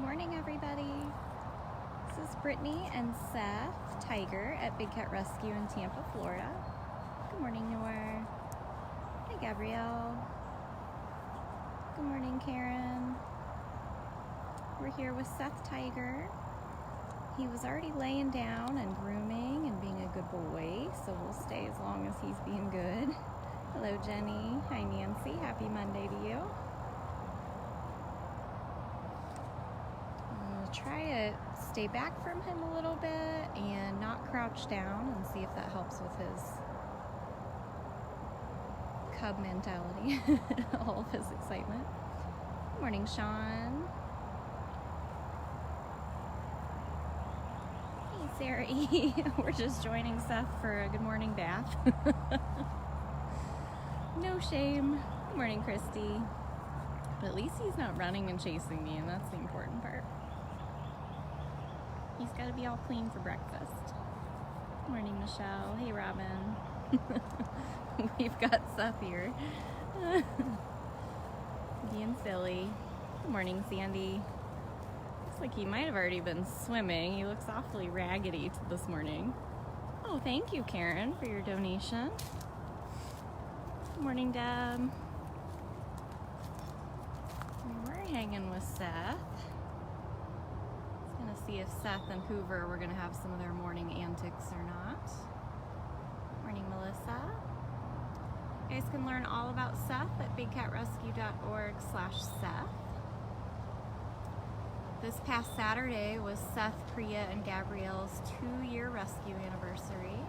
morning, everybody. This is Brittany and Seth Tiger at Big Cat Rescue in Tampa, Florida. Good morning, Noor. Hi, Gabrielle. Good morning, Karen. We're here with Seth Tiger. He was already laying down and grooming and being a good boy, so we'll stay as long as he's being good. Hello, Jenny. Hi, Nancy. Happy Monday to you. Try to stay back from him a little bit and not crouch down and see if that helps with his cub mentality, all of his excitement. Good morning, Sean. Hey, Sarah E. We're just joining Seth for a good morning bath. No shame. Good morning, Christy. But at least he's not running and chasing me, and that's the important part. He's got to be all clean for breakfast. Good morning, Michelle. Hey, Robin. We've got Seth here. Being silly. Good morning, Sandy. Looks like he might have already been swimming. He looks awfully raggedy this morning. Oh, thank you, Karen, for your donation. Good morning, Deb. We're hanging with Seth. See if Seth and Hoover were going to have some of their morning antics or not. Morning, Melissa. You guys can learn all about Seth at bigcatrescue.org/Seth. This past Saturday was Seth, Priya, and Gabrielle's 2-year rescue anniversary.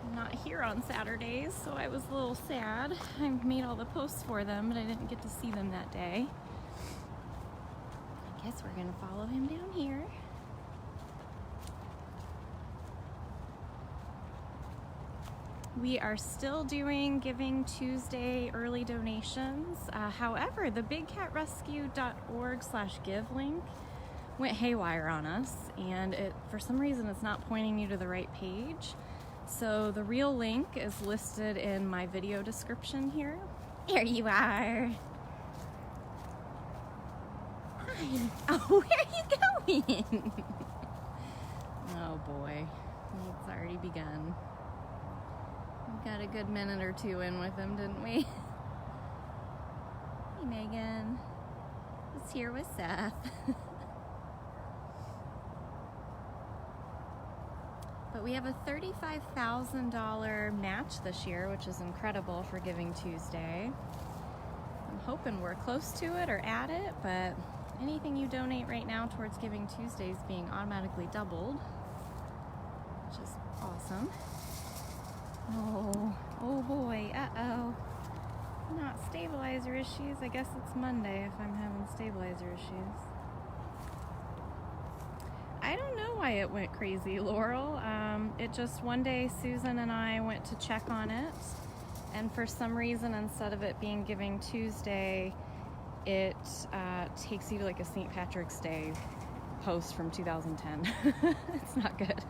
I'm not here on Saturdays, so I was a little sad. I made all the posts for them, but I didn't get to see them that day. Guess we're going to follow him down here. We are still doing Giving Tuesday early donations. However, the bigcatrescue.org/give link went haywire on us, and for some reason it's not pointing you to the right page. So the real link is listed in my video description here. There you are. Oh, where are you going? Oh boy, it's already begun. We got a good minute or two in with him, didn't we? Hey, Megan. It's here with Seth. But we have a $35,000 match this year, which is incredible for Giving Tuesday. I'm hoping we're close to it or at it, but anything you donate right now towards Giving Tuesday is being automatically doubled, which is awesome. Oh boy, uh-oh. Not stabilizer issues. I guess it's Monday if I'm having stabilizer issues. I don't know why it went crazy, Laurel. It just one day Susan and I went to check on it, and for some reason, instead of it being Giving Tuesday, it takes you to like a St. Patrick's Day post from 2010. It's not good.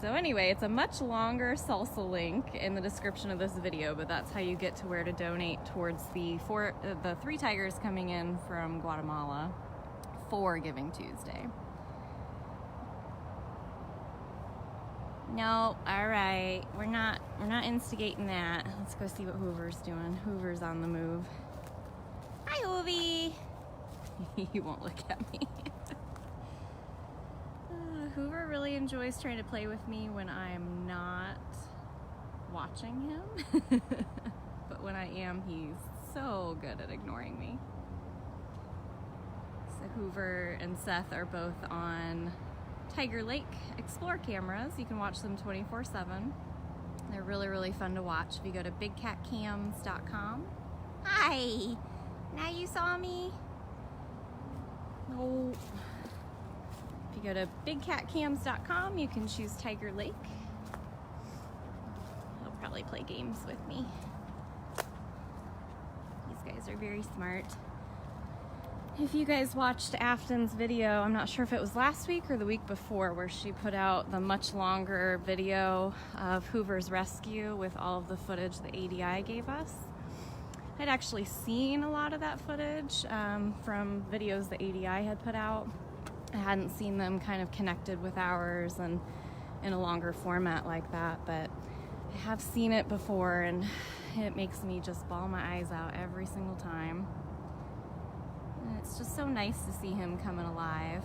So anyway, it's a much longer salsa link in the description of this video, but that's how you get to where to donate towards the 3 tigers coming in from Guatemala for Giving Tuesday. No, all right, we're not instigating that. Let's go see what Hoover's doing. Hoover's on the move. Hi, Hoovy. He won't look at me. Hoover really enjoys trying to play with me when I'm not watching him. But when I am, he's so good at ignoring me. So Hoover and Seth are both on Tiger Lake Explore cameras. You can watch them 24/7. They're really, really fun to watch. If you go to bigcatcams.com. Hi! Now you saw me? No. If you go to bigcatcams.com, you can choose Tiger Lake. He'll probably play games with me. These guys are very smart. If you guys watched Afton's video, I'm not sure if it was last week or the week before, where she put out the much longer video of Hoover's rescue with all of the footage the ADI gave us. I'd actually seen a lot of that footage from videos the ADI had put out. I hadn't seen them kind of connected with ours and in a longer format like that, but I have seen it before, and it makes me just bawl my eyes out every single time. And it's just so nice to see him coming alive.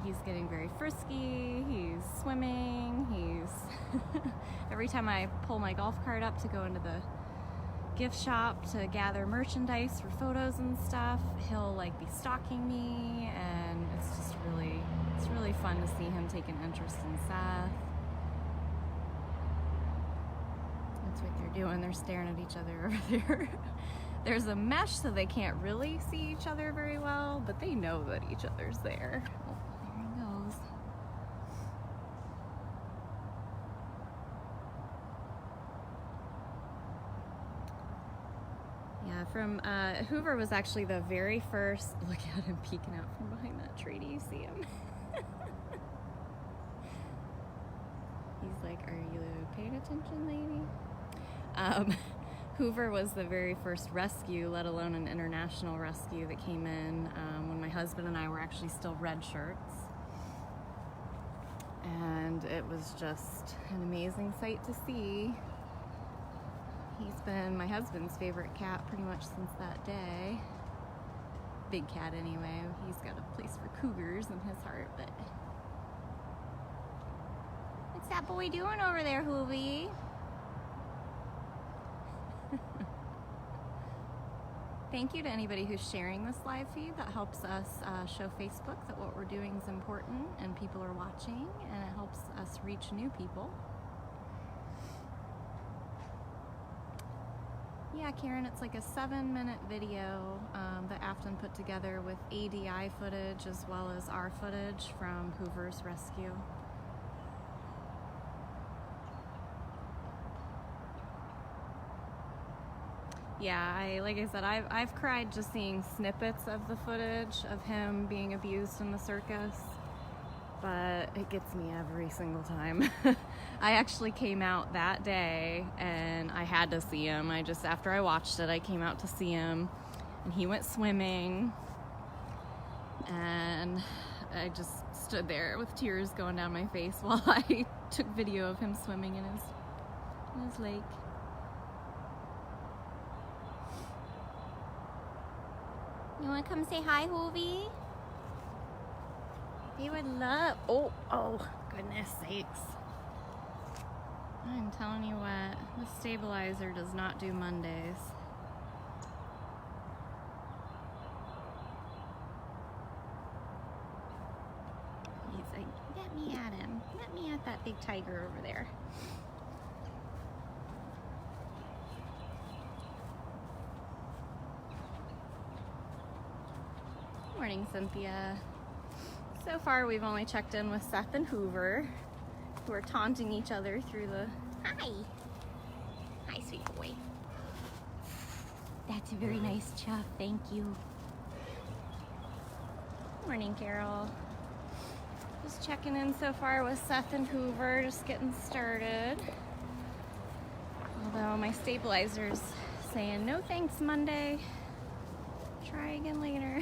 He's getting very frisky, he's swimming, every time I pull my golf cart up to go into the gift shop to gather merchandise for photos and stuff, he'll like be stalking me, and it's really fun to see him take an interest in Seth. That's what they're doing, they're staring at each other over there. There's a mesh so they can't really see each other very well, but they know that each other's there. Oh, there he goes. Yeah, from Hoover was actually the very first. Look at him peeking out from behind that tree. Do you see him? He's like, are you paying attention, lady? Hoover was the very first rescue, let alone an international rescue, that came in when my husband and I were actually still red shirts. And it was just an amazing sight to see. He's been my husband's favorite cat pretty much since that day. Big cat anyway. He's got a place for cougars in his heart, but... What's that boy doing over there, Hoovie? Thank you to anybody who's sharing this live feed. That helps us show Facebook that what we're doing is important and people are watching, and it helps us reach new people. Yeah, Karen, it's like a 7-minute video that Afton put together with ADI footage as well as our footage from Hoover's rescue. Yeah, like I said, I've cried just seeing snippets of the footage of him being abused in the circus, but it gets me every single time. I actually came out that day and I had to see him. After I watched it, I came out to see him, and he went swimming, and I just stood there with tears going down my face while I took video of him swimming in his lake. You want to come say hi, Hoovie? He would love... Oh, goodness sakes. I'm telling you what, the stabilizer does not do Mondays. He's like, let me at him. Let me at that big tiger over there. Morning, Cynthia. So far, we've only checked in with Seth and Hoover, who are taunting each other through the... Hi! Hi, sweet boy. That's a very nice chuff, thank you. Morning, Carol. Just checking in so far with Seth and Hoover, just getting started. Although my stabilizer's saying, no thanks, Monday. Try again later.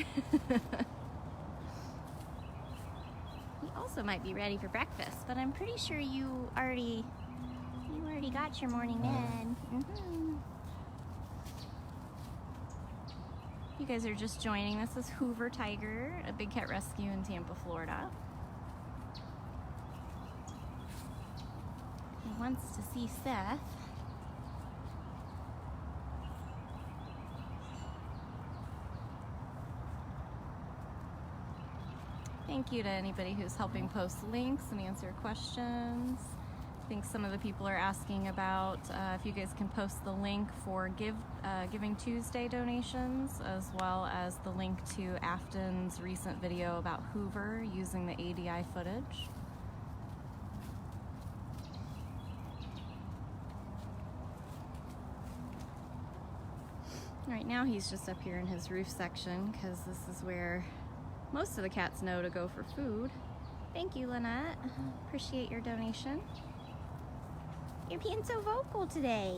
You also might be ready for breakfast, but I'm pretty sure you already got your morning med. You guys are just joining. This is Hoover Tiger, a big cat rescue in Tampa, Florida. He wants to see Seth. Thank you to anybody who's helping post links and answer questions. I think some of the people are asking about if you guys can post the link for Giving Tuesday donations, as well as the link to Afton's recent video about Hoover using the ADI footage. Right now he's just up here in his roof section because this is where most of the cats know to go for food. Thank you, Lynette. Appreciate your donation. You're being so vocal today.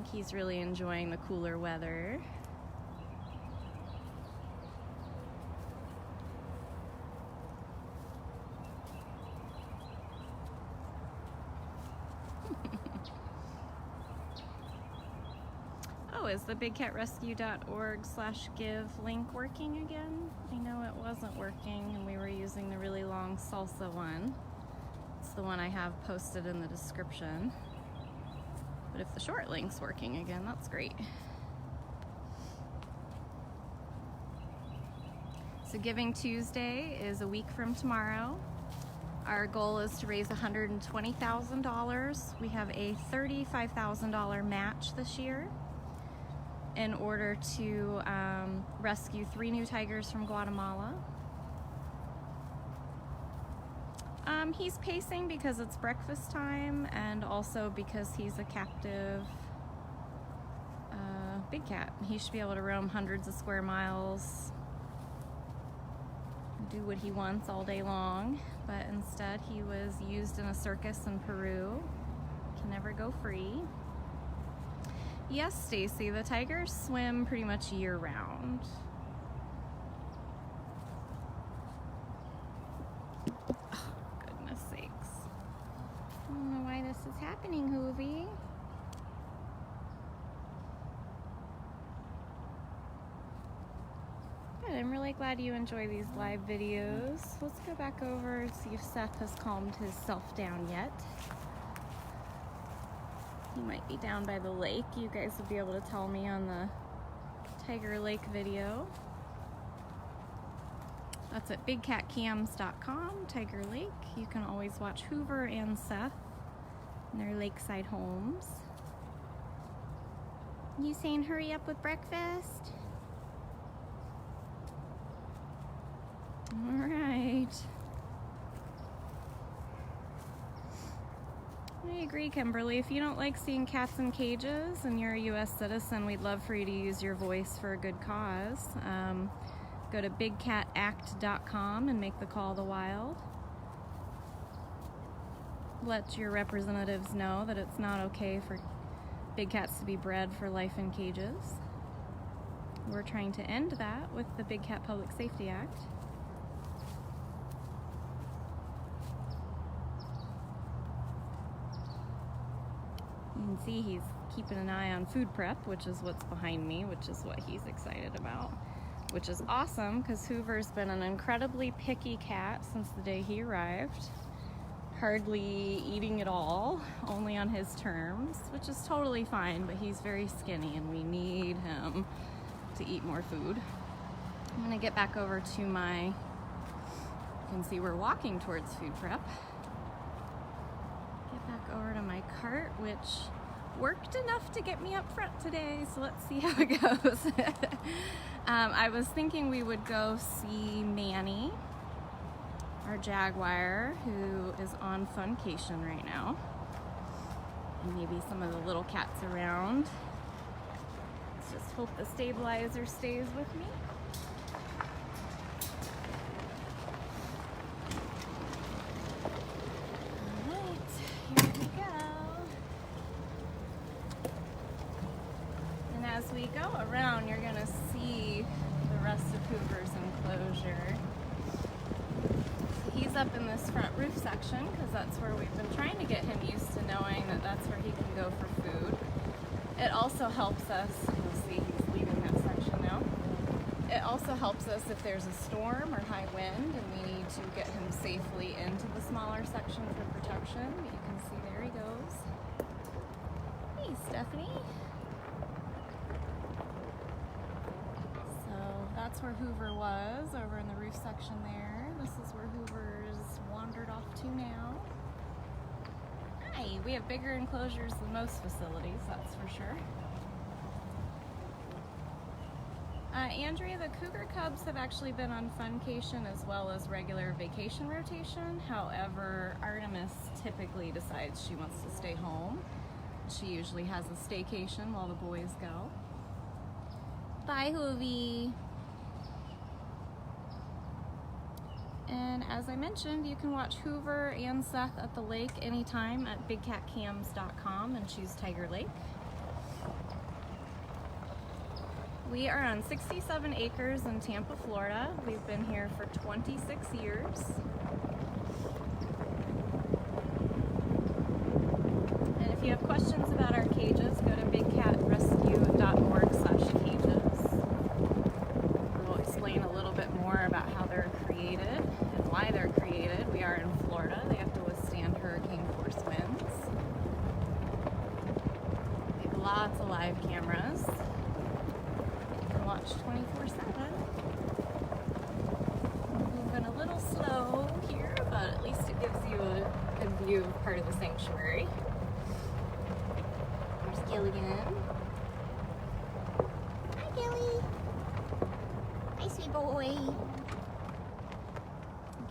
think he's really enjoying the cooler weather. Oh, is the bigcatrescue.org/give link working again? I know it wasn't working and we were using the really long salsa one. It's the one I have posted in the description. But if the short link's working again, that's great. So Giving Tuesday is a week from tomorrow. Our goal is to raise $120,000. We have a $35,000 match this year in order to rescue 3 new tigers from Guatemala. He's pacing because it's breakfast time and also because he's a captive big cat. He should be able to roam hundreds of square miles, do what he wants all day long, but instead he was used in a circus in Peru. Can never go free. Yes, Stacy, the tigers swim pretty much year-round. Oh, goodness sakes. I don't know why this is happening, Hoovie. Good, I'm really glad you enjoy these live videos. Let's go back over and see if Seth has calmed himself down yet. He might be down by the lake. You guys will be able to tell me on the Tiger Lake video. That's at bigcatcams.com, Tiger Lake. You can always watch Hoover and Seth in their lakeside homes. You saying hurry up with breakfast? All right. I agree, Kimberly. If you don't like seeing cats in cages and you're a U.S. citizen, we'd love for you to use your voice for a good cause. Go to bigcatact.com and make the call to the wild. Let your representatives know that it's not okay for big cats to be bred for life in cages. We're trying to end that with the Big Cat Public Safety Act. You can see he's keeping an eye on food prep, which is what's behind me, which is what he's excited about, which is awesome because Hoover's been an incredibly picky cat since the day he arrived. Hardly eating at all, only on his terms, which is totally fine, but he's very skinny and we need him to eat more food. I'm gonna get back over to my, you can see we're walking towards food prep. Get back over to my cart, which worked enough to get me up front today, so let's see how it goes. I was thinking we would go see Manny, our jaguar, who is on funcation right now, and maybe some of the little cats around. Let's just hope the stabilizer stays with me. As we go around, you're going to see the rest of Hoover's enclosure. He's up in this front roof section because that's where we've been trying to get him used to knowing that that's where he can go for food. It also helps us, you'll see he's leaving that section now. It also helps us if there's a storm or high wind and we need to get him safely into the smaller section for protection. You can see there he goes. Hey, Stephanie. That's where Hoover was, over in the roof section there. This is where Hoover's wandered off to now. Hi, we have bigger enclosures than most facilities, that's for sure. Andrea, the cougar cubs have actually been on funcation as well as regular vacation rotation. However, Artemis typically decides she wants to stay home. She usually has a staycation while the boys go. Bye, Hoovie. And as I mentioned, you can watch Hoover and Seth at the lake anytime at bigcatcams.com and choose Tiger Lake. We are on 67 acres in Tampa, Florida. We've been here for 26 years. And if you have questions about our cages, go to bigcatrescue.org/cages. We'll explain a little bit more about how they're created and why they're created. We are in Florida. They have to withstand hurricane force winds. We have lots of live cameras. Watch 24/7. Moving a little slow here, but at least it gives you a good view of part of the sanctuary. There's Gilligan. Hi, Gilly. Hi, sweet boy.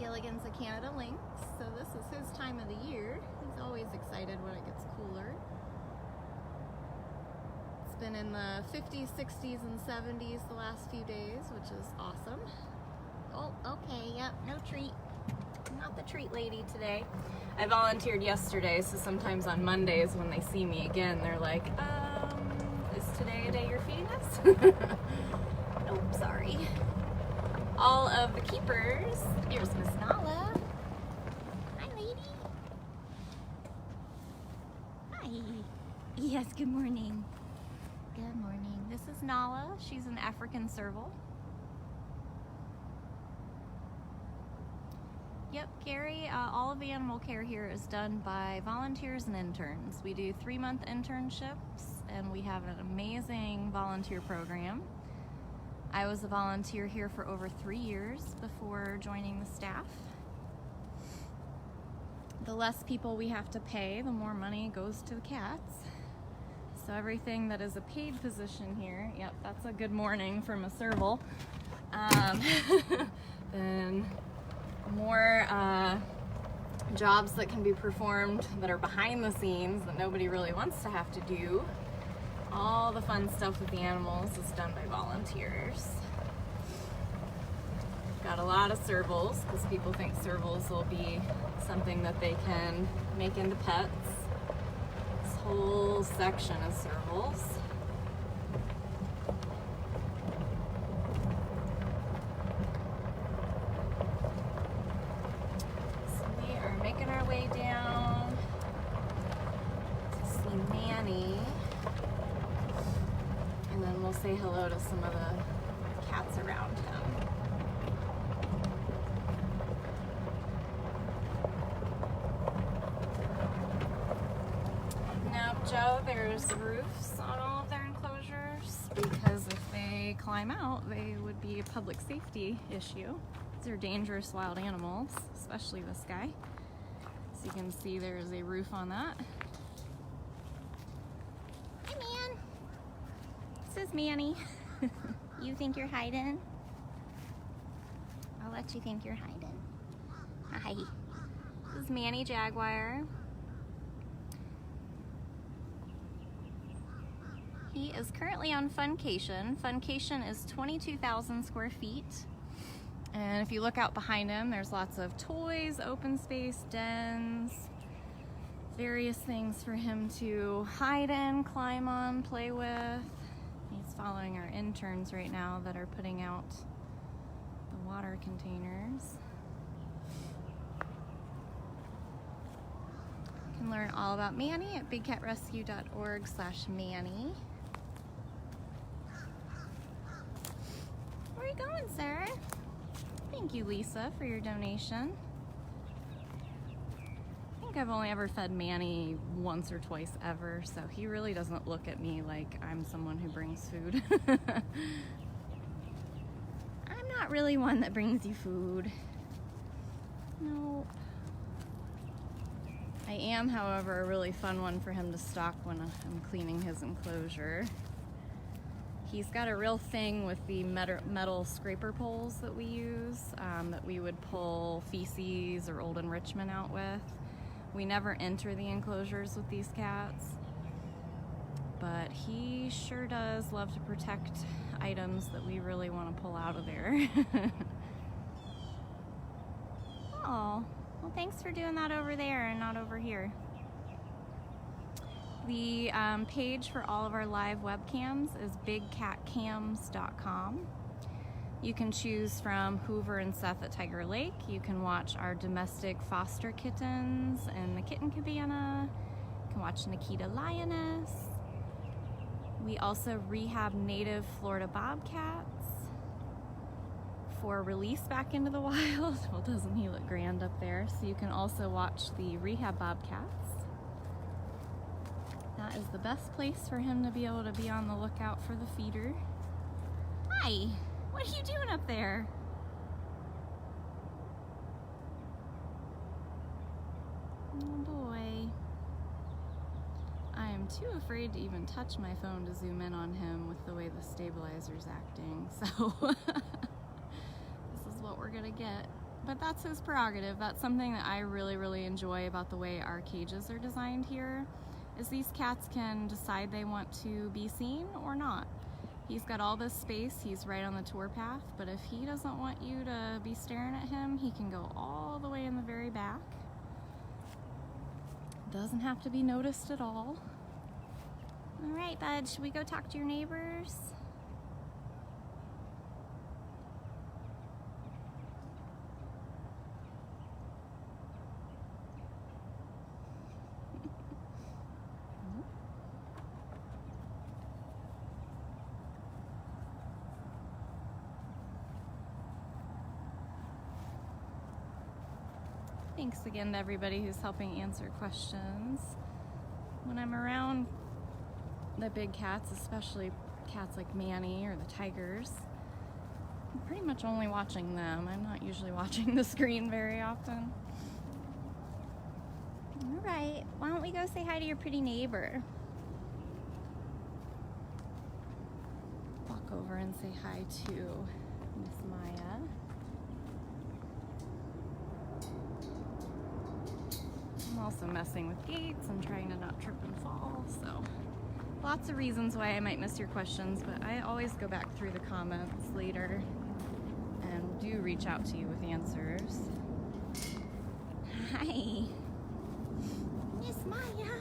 Gilligan's a Canada lynx, so this is his time of the year. He's always excited when it gets cooler. Been in the 50s, 60s, and 70s the last few days, which is awesome. Oh, okay, yep, no treat. Not the treat lady today. I volunteered yesterday, so sometimes on Mondays when they see me again, they're like, is today a day you're feeding us? Nope, sorry. All of the keepers. Here's Miss Nala. Hi, lady. Hi. Yes, good morning. Good morning. This is Nala. She's an African serval. Yep, Gary, all of the animal care here is done by volunteers and interns. We do 3-month internships, and we have an amazing volunteer program. I was a volunteer here for over 3 years before joining the staff. The less people we have to pay, the more money goes to the cats. So everything that is a paid position here, yep, that's a good morning from a serval. Then more jobs that can be performed that are behind the scenes that nobody really wants to have to do. All the fun stuff with the animals is done by volunteers. Got a lot of servals because people think servals will be something that they can make into pets. Whole section of servals. So we are making our way down to see Manny, and then we'll say hello to some of the cats around him. Joe, there's roofs on all of their enclosures because if they climb out, they would be a public safety issue. These are dangerous wild animals, especially this guy. So you can see there's a roof on that. Hi, man. This is Manny. You think you're hiding? I'll let you think you're hiding. Hi. This is Manny Jaguar. He is currently on Funcation. Funcation is 22,000 square feet. And if you look out behind him, there's lots of toys, open space, dens, various things for him to hide in, climb on, play with. He's following our interns right now that are putting out the water containers. You can learn all about Manny at bigcatrescue.org/Manny. Where are you going, sir? Thank you, Lisa, for your donation. I think I've only ever fed Manny once or twice ever, so he really doesn't look at me like I'm someone who brings food. I'm not really one that brings you food. Nope. I am, however, a really fun one for him to stalk when I'm cleaning his enclosure. He's got a real thing with the metal scraper poles that we use, that we would pull feces or old enrichment out with. We never enter the enclosures with these cats, but he sure does love to protect items that we really want to pull out of there. Oh, well, thanks for doing that over there and not over here. The page for all of our live webcams is bigcatcams.com. You can choose from Hoover and Seth at Tiger Lake. You can watch our domestic foster kittens in the kitten cabana. You can watch Nikita Lioness. We also rehab native Florida bobcats for release back into the wild. Well, doesn't he look grand up there? So you can also watch the rehab bobcats. That is the best place for him to be able to be on the lookout for the feeder. Hi! What are you doing up there? Oh boy. I am too afraid to even touch my phone to zoom in on him with the way the stabilizer's acting, so this is what we're gonna get. But that's his prerogative. That's something that I really enjoy about the way our cages are designed here, is these cats can decide they want to be seen or not. He's got all this space, he's right on the tour path, but if he doesn't want you to be staring at him, he can go all the way in the very back. Doesn't have to be noticed at all. All right, bud, should we go talk to your neighbors? Thanks again to everybody who's helping answer questions. When I'm around the big cats, especially cats like Manny or the tigers, I'm pretty much only watching them. I'm not usually watching the screen very often. All right, why don't we go say hi to your pretty neighbor? Walk over and say hi to Miss Maya. I'm also messing with gates and trying to not trip and fall, so lots of reasons why I might miss your questions, but I always go back through the comments later and do reach out to you with answers. Hi. Miss Maya.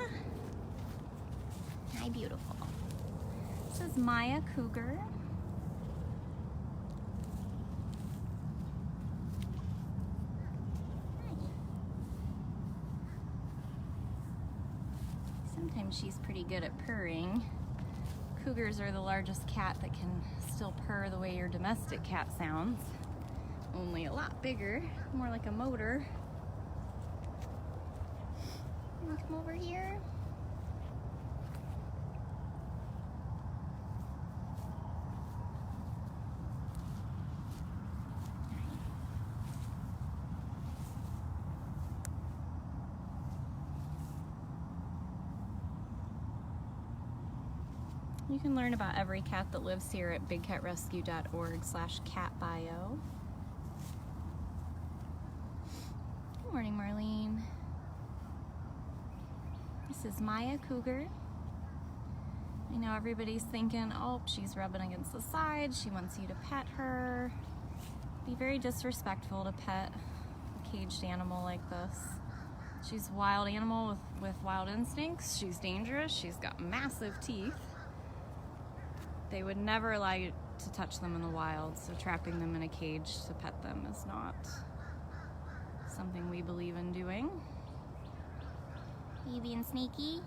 Hi, beautiful. This is Maya Cougar. Sometimes she's pretty good at purring. Cougars are the largest cat that can still purr the way your domestic cat sounds, only a lot bigger, more like a motor. You wanna come over here? You can learn about every cat that lives here at bigcatrescue.org/catbio. Good morning, Marlene. This is Maya Cougar. I know everybody's thinking, oh, she's rubbing against the side, she wants you to pet her. Be very disrespectful to pet a caged animal like this. She's a wild animal with wild instincts. She's dangerous. She's got massive teeth. They would never allow you to touch them in the wild, so trapping them in a cage to pet them is not something we believe in doing. Are you being sneaky?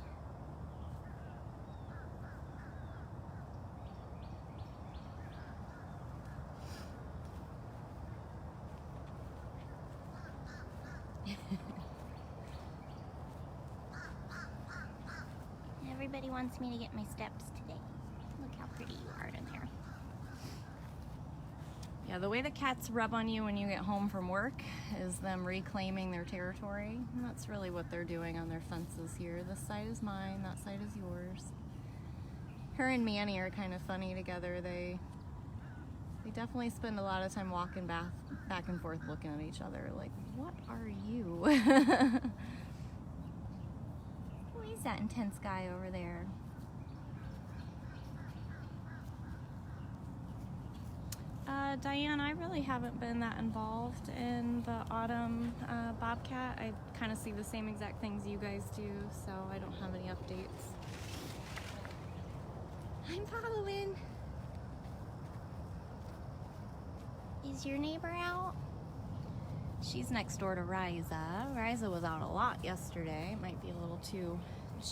Everybody wants me to get my steps today. Look how pretty you are in there. Yeah, the way the cats rub on you when you get home from work is them reclaiming their territory. And that's really what they're doing on their fences here. This side is mine, that side is yours. Her and Manny are kind of funny together. They definitely spend a lot of time walking back and forth looking at each other like, what are you? Who is that intense guy over there? Diane, I really haven't been that involved in the autumn bobcat. I kind of see the same exact things you guys do, so I don't have any updates. I'm following. Is your neighbor out? She's next door to Riza. Riza was out a lot yesterday. It might be a little too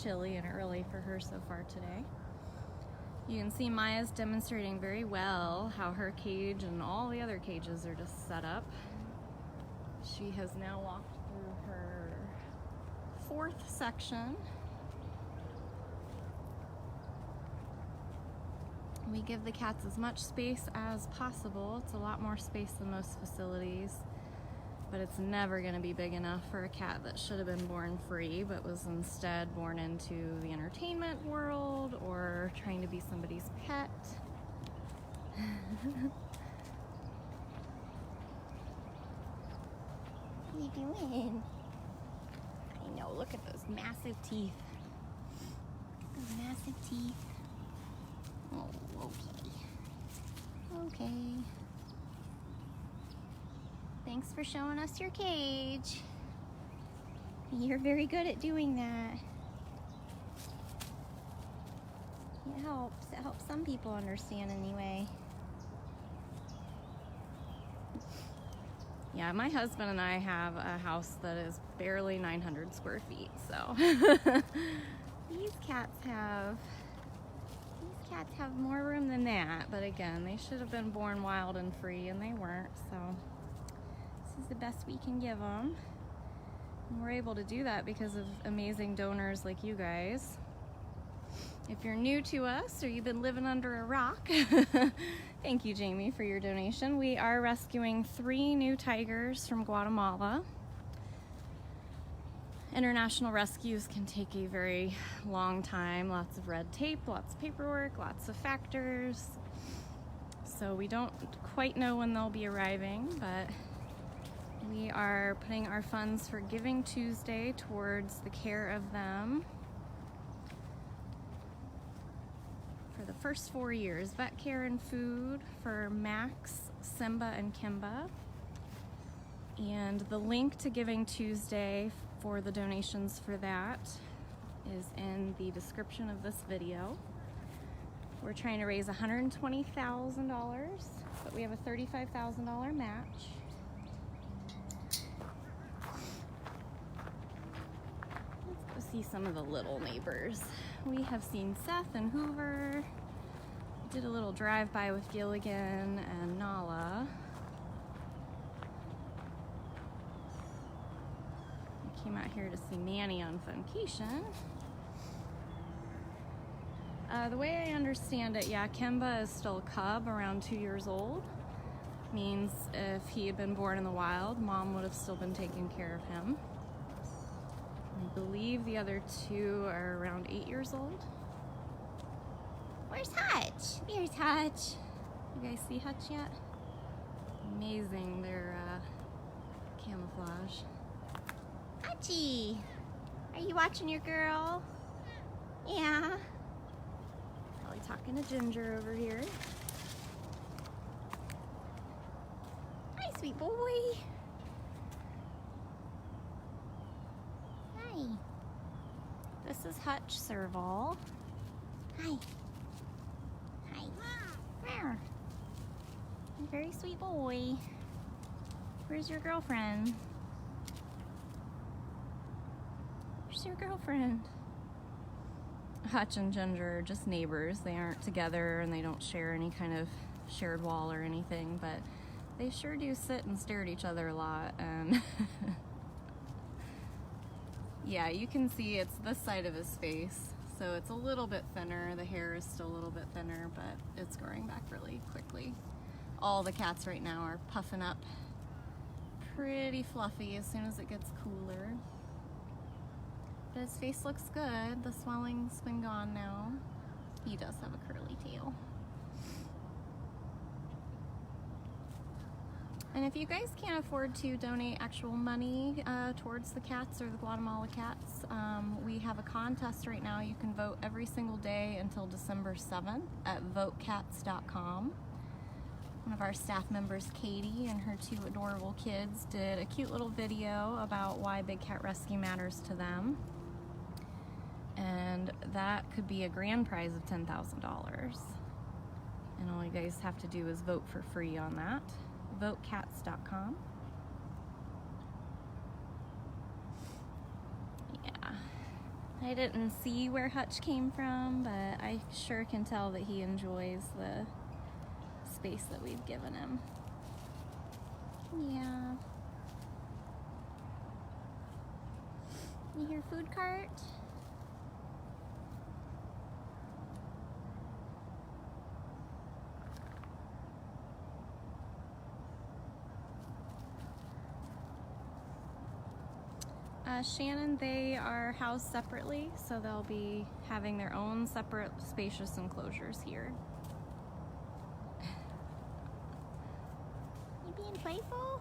chilly and early for her so far today. You can see Maya's demonstrating very well how her cage and all the other cages are just set up. She has now walked through her 4th section. We give the cats as much space as possible. It's a lot more space than most facilities, but it's never going to be big enough for a cat that should have been born free but was instead born into the entertainment world or trying to be somebody's pet. What are you doing? I know, look at those massive teeth. Those massive teeth. Oh, okay. Okay. Thanks for showing us your cage. You're very good at doing that. It helps. It helps some people understand anyway. Yeah, my husband and I have a house that is barely 900 square feet, so these cats have more room than that, but again, they should have been born wild and free, and they weren't, so this is the best we can give them. And we're able to do that because of amazing donors like you guys. If you're new to us or you've been living under a rock, thank you, Jamie, for your donation. We are rescuing 3 new tigers from Guatemala. International rescues can take a very long time, lots of red tape, lots of paperwork, lots of factors. So we don't quite know when they'll be arriving, but we are putting our funds for Giving Tuesday towards the care of them for the first 4 years. Vet care and food for Max, Simba, and Kimba. And the link to Giving Tuesday for the donations for that is in the description of this video. We're trying to raise $120,000, but we have a $35,000 match. Let's go see some of the little neighbors. We have seen Seth and Hoover. Did a little drive-by with Gilligan and Nala. Came out here to see Manny on Funcation. The way I understand it, yeah, Kimba is still a cub, around 2 years old. Means if he had been born in the wild, Mom would have still been taking care of him. I believe the other 2 are around 8 years old. Where's Hutch? There's Hutch. You guys see Hutch yet? Amazing, their camouflage. Hutchie, are you watching your girl? Yeah. Probably talking to Ginger over here. Hi, sweet boy. Hi. This is Hutch Serval. Hi. Hi. Where? Very sweet boy. Where's your girlfriend? Your girlfriend. Hutch and Ginger are just neighbors. They aren't together and they don't share any kind of shared wall or anything, but they sure do sit and stare at each other a lot. And yeah, you can see it's this side of his face, so it's a little bit thinner. The hair is still a little bit thinner, but it's growing back really quickly. All the cats right now are puffing up pretty fluffy as soon as it gets cooler. But his face looks good. The swelling's been gone now. He does have a curly tail. And if you guys can't afford to donate actual money towards the cats or the Guatemala cats, we have a contest right now. You can vote every single day until December 7th at votecats.com. One of our staff members, Katie, and her 2 adorable kids did a cute little video about why Big Cat Rescue matters to them. and that could be a grand prize of $10,000. And all you guys have to do is vote for free on that. Votecats.com. Yeah, I didn't see where Hutch came from, but I sure can tell that he enjoys the space that we've given him. Yeah. You hear food cart? Shannon, they are housed separately, so they'll be having their own separate spacious enclosures here. You being playful?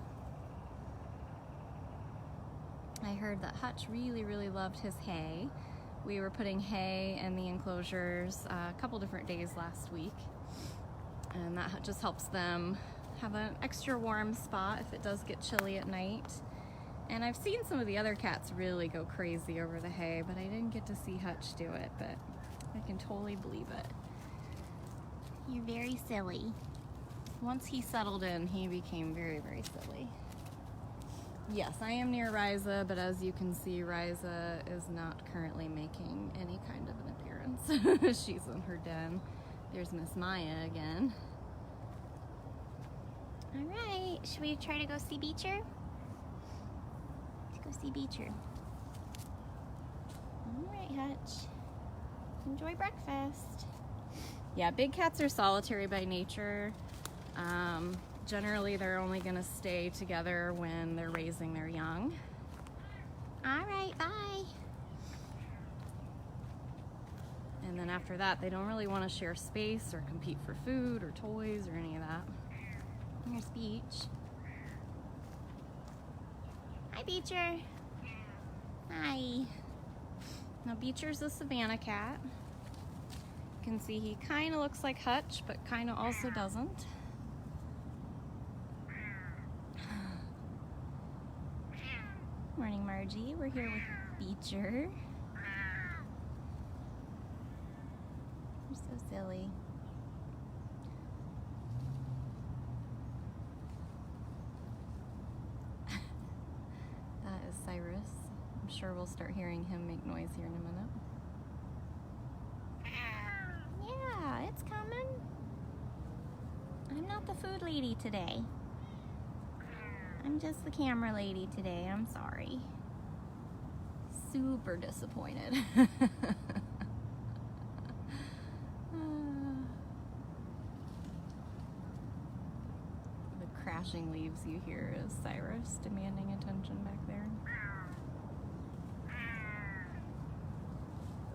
I heard that Hutch really loved his hay. We were putting hay in the enclosures a couple different days last week, and that just helps them have an extra warm spot if it does get chilly at night. And I've seen some of the other cats really go crazy over the hay, but I didn't get to see Hutch do it, but I can totally believe it. You're very silly. Once he settled in, he became very silly. Yes, I am near Riza, but as you can see, Riza is not currently making any kind of an appearance. She's in her den. There's Miss Maya again. All right, should we try to go see Beecher? Let's go see Beecher. All right, Hutch. Enjoy breakfast. Yeah, big cats are solitary by nature. Generally, they're only gonna stay together when they're raising their young. All right, bye. And then after that, they don't really want to share space or compete for food or toys or any of that. Here's Beach. Hi, Beecher. Hi. Now, Beecher's a Savannah cat. You can see he kind of looks like Hutch, but kind of also doesn't. Morning, Margie. We're here with Beecher. You're so silly. That is Cyrus. I'm sure we'll start hearing him make noise here in a minute. Yeah, it's coming. I'm not the food lady today. I'm just the camera lady today. I'm sorry. Super disappointed. The crashing leaves you hear is Cyrus demanding attention back there.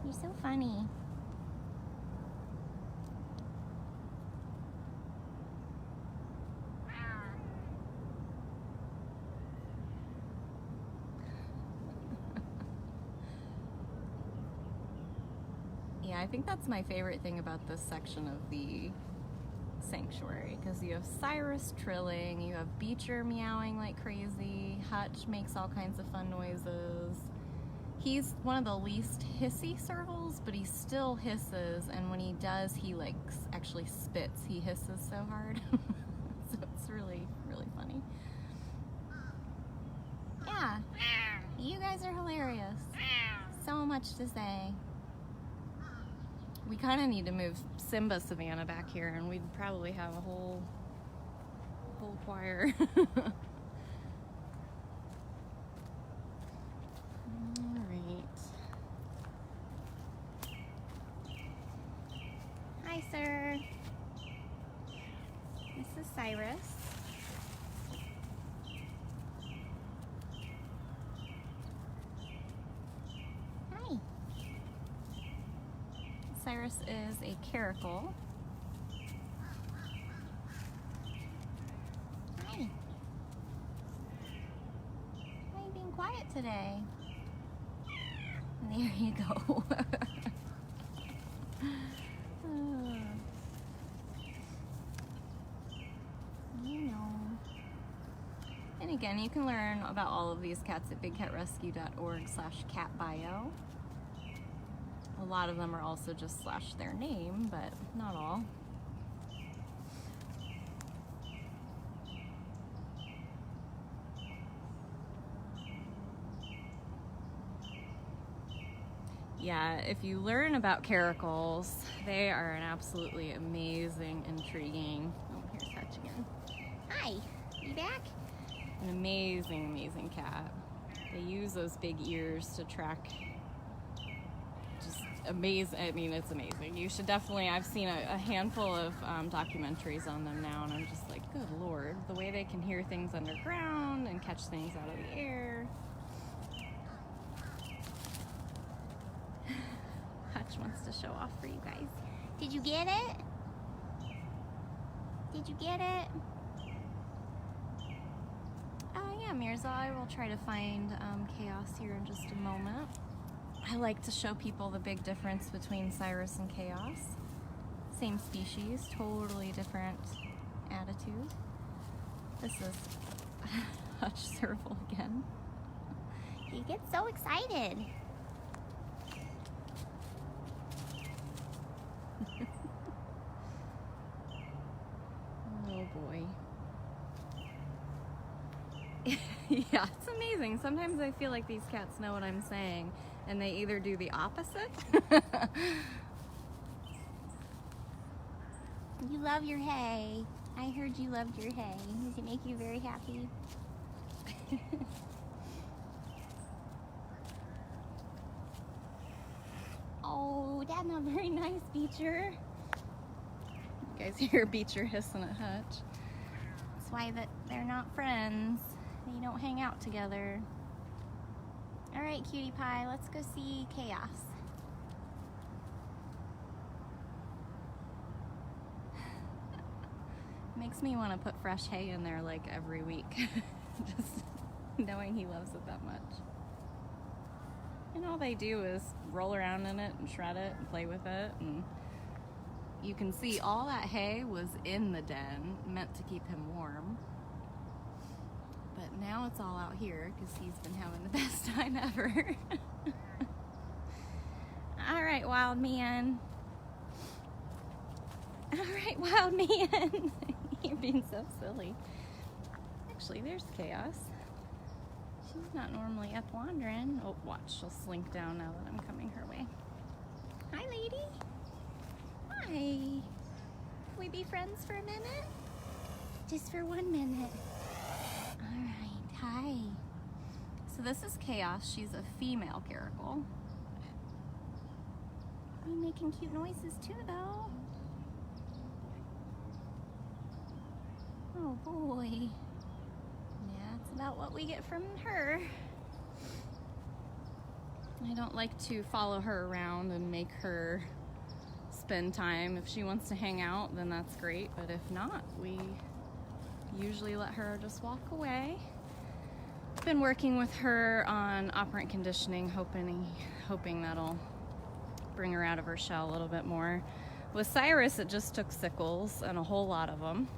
You're so funny. Yeah, I think that's my favorite thing about this section of the sanctuary, because you have Cyrus trilling, you have Beecher meowing like crazy, Hutch makes all kinds of fun noises. He's one of the least hissy servals, but he still hisses, and when he does, he like actually spits. He hisses so hard. So it's really funny. Yeah, you guys are hilarious. So much to say. We kind of need to move Simba Savannah back here, and we'd probably have a whole choir. All right. Hi, sir. This is Cyrus. Hi. Cyrus is a caracal. Hi. Why are you being quiet today? There you go. You know. And again, you can learn about all of these cats at bigcatrescue.org/catbio. lot of them are also just / their name, but not all. Yeah, if you learn about caracals, they are an absolutely amazing, intriguing... Oh, here's Hutch again. Hi, you back? An amazing, amazing cat. They use those big ears to track. Just amazing. I mean, it's amazing. You should definitely... I've seen a handful of documentaries on them now, and I'm just like, good Lord. The way they can hear things underground and catch things out of the air. Hutch wants to show off for you guys. Did you get it? Did you get it? Yeah, Mirza, I will try to find Chaos here in just a moment. I like to show people the big difference between Cyrus and Chaos. Same species, totally different attitude. This is Hutch Serval again. He gets so excited. Oh boy. Yeah, it's amazing. Sometimes I feel like these cats know what I'm saying, and they either do the opposite. You love your hay. I heard you loved your hay. Does it make you very happy? Oh, that's not very nice, Beecher. You guys hear Beecher hissing at Hutch. That's why they're not friends. They don't hang out together. All right, cutie pie, let's go see Chaos. Makes me want to put fresh hay in there like every week. Just knowing he loves it that much. And all they do is roll around in it and shred it and play with it. And you can see all that hay was in the den, meant to keep him warm. But now it's all out here because he's been having the best time ever. All right, wild man. All right, wild man. You're being so silly. Actually, there's Chaos. She's not normally up wandering. Oh, watch, she'll slink down now that I'm coming her way. Hi, lady. Hi. Can we be friends for a minute? Just for 1 minute. All right, hi. So this is Chaos. She's a female caracal. I'm making cute noises too, though. Oh boy. Yeah, it's about what we get from her. I don't like to follow her around and make her spend time. If she wants to hang out, then that's great, but if not, we usually let her just walk away. I've been working with her on operant conditioning, hoping that'll bring her out of her shell a little bit more. With Cyrus, it just took sickles and a whole lot of them.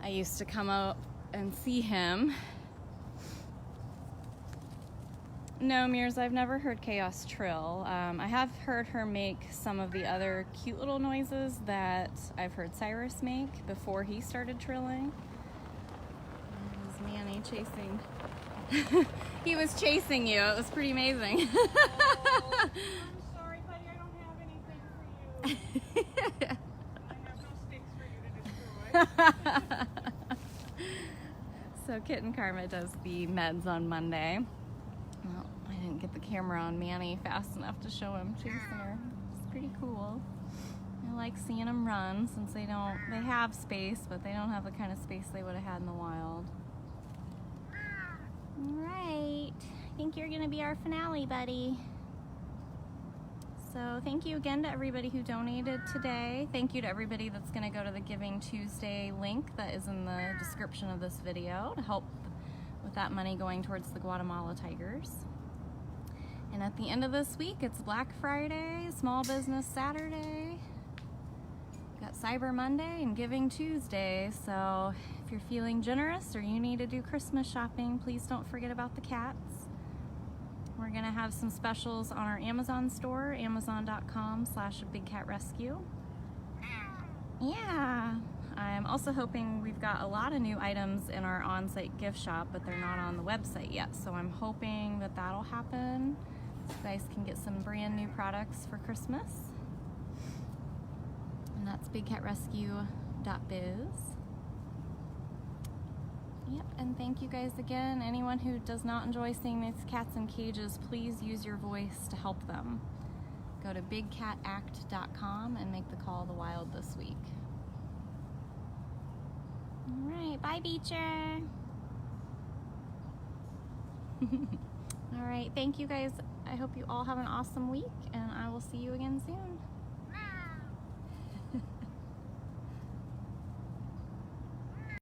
I used to come up and see him. No, Mears, I've never heard Chaos trill. I have heard her make some of the other cute little noises that I've heard Cyrus make before he started trilling. There's Manny chasing. He was chasing you. It was pretty amazing. Oh, I'm sorry, buddy. I don't have anything for you. I have no sticks for you to destroy. So Kitten Karma does the meds on Monday. Well, I didn't get the camera on Manny fast enough to show him chasing her. It's pretty cool. I like seeing them run since they have space, but they don't have the kind of space they would have had in the wild. All right, I think you're gonna be our finale, buddy. So thank you again to everybody who donated today. Thank you to everybody that's gonna go to the Giving Tuesday link that is in the description of this video to help with that money going towards the Guatemala Tigers. And at the end of this week, it's Black Friday, Small Business Saturday. We've got Cyber Monday and Giving Tuesday. So if you're feeling generous or you need to do Christmas shopping, please don't forget about the cats. We're gonna have some specials on our Amazon store, amazon.com/bigcatrescue. Yeah. I'm also hoping we've got a lot of new items in our on-site gift shop, but they're not on the website yet. So I'm hoping that that'll happen. So you guys can get some brand new products for Christmas. And that's bigcatrescue.biz. Yep, and thank you guys again. Anyone who does not enjoy seeing these cats in cages, please use your voice to help them. Go to bigcatact.com and make the call to the wild this week. All right, bye, Beecher. All right, thank you guys. I hope you all have an awesome week, and I will see you again soon.